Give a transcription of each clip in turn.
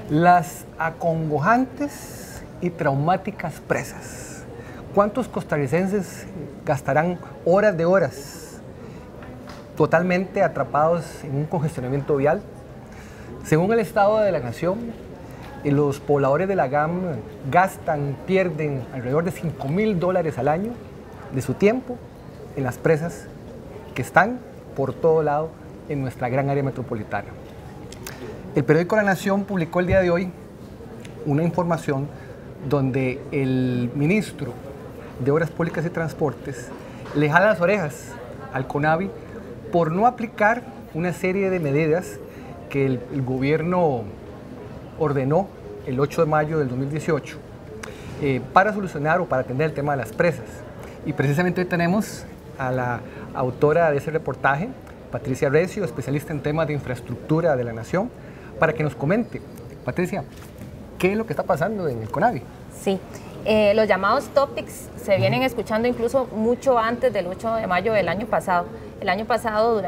Las acongojantes y traumáticas presas. ¿Cuántos costarricenses gastarán horas de horas totalmente atrapados en un congestionamiento vial? Según el Estado de la Nación, los pobladores de la GAM pierden alrededor de $5,000 al año de su tiempo en las presas que están por todo lado en nuestra gran área metropolitana. El periódico La Nación publicó el día de hoy una información donde el ministro de Obras Públicas y Transportes le jala las orejas al CONAVI por no aplicar una serie de medidas que el gobierno ordenó el 8 de mayo del 2018 para solucionar o para atender el tema de las presas. Y precisamente hoy tenemos a la autora de ese reportaje, Patricia Recio, especialista en temas de infraestructura de La Nación, para que nos comente. Patricia, ¿qué es lo que está pasando en el CONAVI? Sí, los llamados topics se vienen escuchando incluso mucho antes del 8 de mayo del año pasado. El año pasado,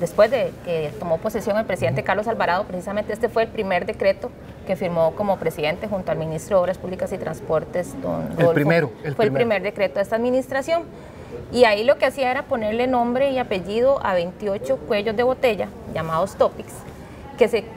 después de que tomó posesión el presidente Carlos Alvarado, precisamente este fue el primer decreto que firmó como presidente junto al ministro de Obras Públicas y Transportes, don Rodolfo. Fue el primer decreto de esta administración. Y ahí lo que hacía era ponerle nombre y apellido a 28 cuellos de botella, llamados topics,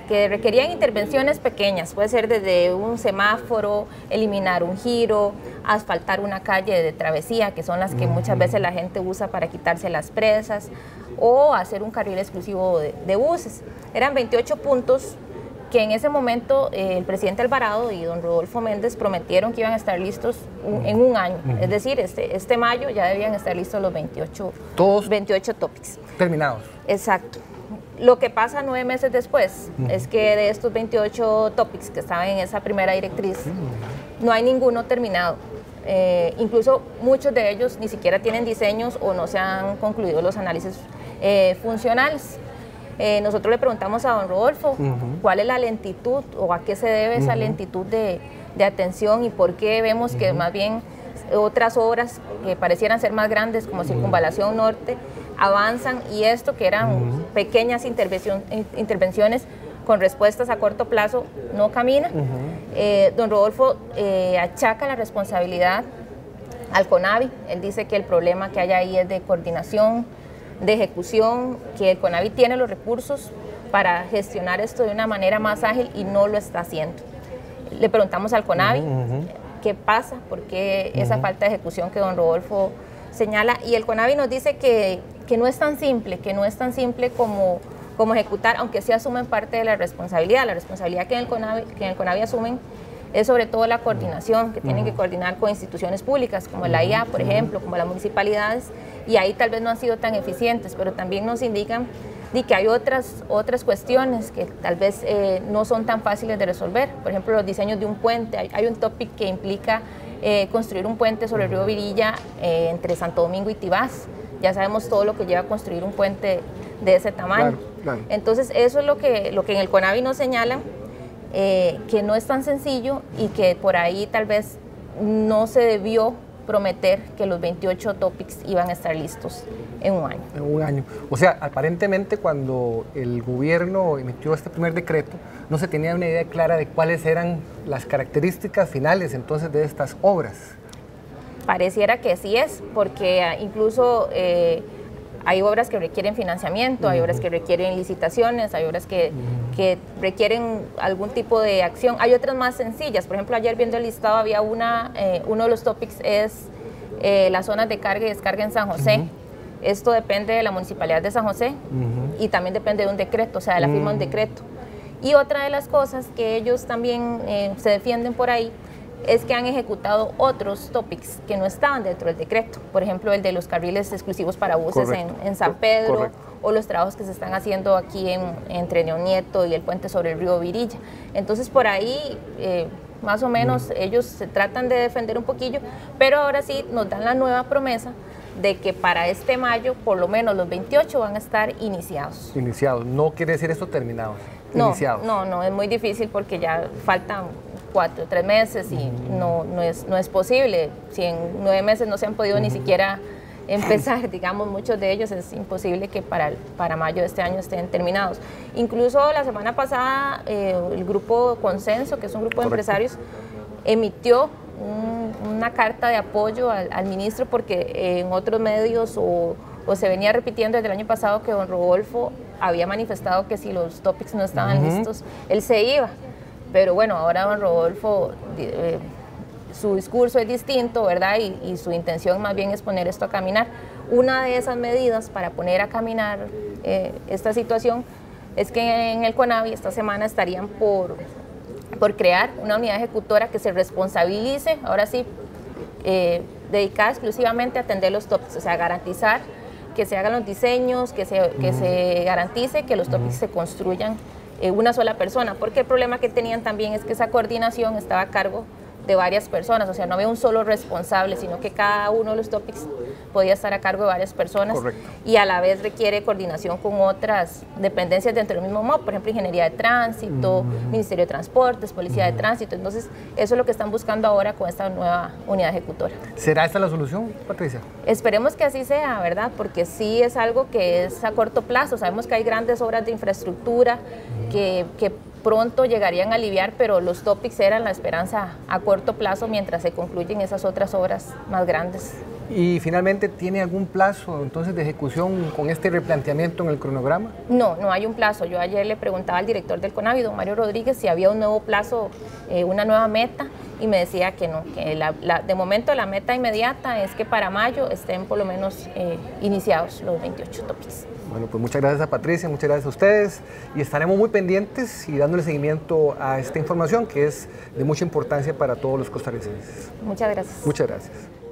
que requerían intervenciones pequeñas. Puede ser desde un semáforo, eliminar un giro, asfaltar una calle de travesía, que son las que muchas veces la gente usa para quitarse las presas, o hacer un carril exclusivo de buses. Eran 28 puntos que en ese momento el presidente Alvarado y don Rodolfo Méndez prometieron que iban a estar listos en un año. Es decir, este mayo ya debían estar listos los 28 topics. Terminados. Exacto. Lo que pasa 9 meses después es que de estos 28 topics que estaban en esa primera directriz, no hay ninguno terminado. Incluso muchos de ellos ni siquiera tienen diseños o no se han concluido los análisis funcionales. Nosotros le preguntamos a don Rodolfo cuál es la lentitud o a qué se debe esa lentitud de atención y por qué vemos que más bien otras obras que parecieran ser más grandes como Circunvalación Norte avanzan y esto que eran pequeñas intervenciones con respuestas a corto plazo no camina. Don Rodolfo achaca la responsabilidad al CONAVI. Él dice que el problema que hay ahí es de coordinación, de ejecución, que el CONAVI tiene los recursos para gestionar esto de una manera más ágil y no lo está haciendo. Le preguntamos al CONAVI qué pasa, por qué esa falta de ejecución que don Rodolfo señala, y el CONAVI nos dice que no es tan simple, como ejecutar, aunque sí asumen parte de la responsabilidad que en el CONAVI asumen es sobre todo la coordinación, que tienen que coordinar con instituciones públicas como la IA, por ejemplo, como las municipalidades, y ahí tal vez no han sido tan eficientes, pero también nos indican de que hay otras cuestiones que tal vez no son tan fáciles de resolver. Por ejemplo, los diseños de un puente. Hay un topic que implica construir un puente sobre el río Virilla entre Santo Domingo y Tibás. Ya sabemos todo lo que lleva a construir un puente de ese tamaño. Claro. Entonces, eso es lo que en el CONAVI nos señalan, que no es tan sencillo y que por ahí tal vez no se debió prometer que los 28 topics iban a estar listos en un año. En un año. O sea, aparentemente cuando el gobierno emitió este primer decreto, no se tenía una idea clara de cuáles eran las características finales entonces de estas obras. Pareciera que sí es, porque incluso hay obras que requieren financiamiento, hay obras que requieren licitaciones, hay obras que requieren algún tipo de acción. Hay otras más sencillas. Por ejemplo, ayer viendo el listado había uno de los topics es las zonas de carga y descarga en San José. Esto depende de la Municipalidad de San José y también depende de un decreto, o sea, de la firma de un decreto. Y otra de las cosas que ellos también se defienden por ahí es que han ejecutado otros topics que no estaban dentro del decreto. Por ejemplo, el de los carriles exclusivos para buses en San Pedro, o los trabajos que se están haciendo aquí entre León Nieto y el puente sobre el río Virilla. Entonces, por ahí, más o menos, ellos se tratan de defender un poquillo, pero ahora sí nos dan la nueva promesa de que para este mayo, por lo menos los 28 van a estar iniciados. Iniciados, no quiere decir esto terminados. No, es muy difícil porque ya faltan 4 o 3 meses y no es posible. Si en 9 meses no se han podido ni siquiera empezar, digamos, muchos de ellos es imposible que para mayo de este año estén terminados. Incluso la semana pasada el grupo Consenso, que es un grupo de empresarios, emitió una carta de apoyo al ministro porque en otros medios o se venía repitiendo desde el año pasado que don Rodolfo había manifestado que si los topics no estaban listos, él se iba. Pero bueno, ahora don Rodolfo, su discurso es distinto, ¿verdad? Y su intención más bien es poner esto a caminar. Una de esas medidas para poner a caminar esta situación es que en el CONAVI esta semana estarían por crear una unidad ejecutora que se responsabilice, ahora sí, dedicada exclusivamente a atender los topics, o sea, garantizar que se hagan los diseños, que se garantice que los topics se construyan una sola persona, porque el problema que tenían también es que esa coordinación estaba a cargo de varias personas, o sea, no había un solo responsable, sino que cada uno de los topics podía estar a cargo de varias personas. Correcto. Y a la vez requiere coordinación con otras dependencias dentro del mismo MOB, por ejemplo, Ingeniería de Tránsito, Ministerio de Transportes, Policía de Tránsito. Entonces, eso es lo que están buscando ahora con esta nueva unidad ejecutora. ¿Será esta la solución, Patricia? Esperemos que así sea, ¿verdad? Porque sí es algo que es a corto plazo. Sabemos que hay grandes obras de infraestructura que pronto llegarían a aliviar, pero los topics eran la esperanza a corto plazo mientras se concluyen esas otras obras más grandes. ¿Y finalmente tiene algún plazo entonces de ejecución con este replanteamiento en el cronograma? No, no hay un plazo. Yo ayer le preguntaba al director del CONAVI, don Mario Rodríguez, si había un nuevo plazo, una nueva meta, y me decía que no, que de momento la meta inmediata es que para mayo estén por lo menos iniciados los 28 topics. Bueno, pues muchas gracias a Patricia, muchas gracias a ustedes y estaremos muy pendientes y dándole seguimiento a esta información que es de mucha importancia para todos los costarricenses. Muchas gracias. Muchas gracias.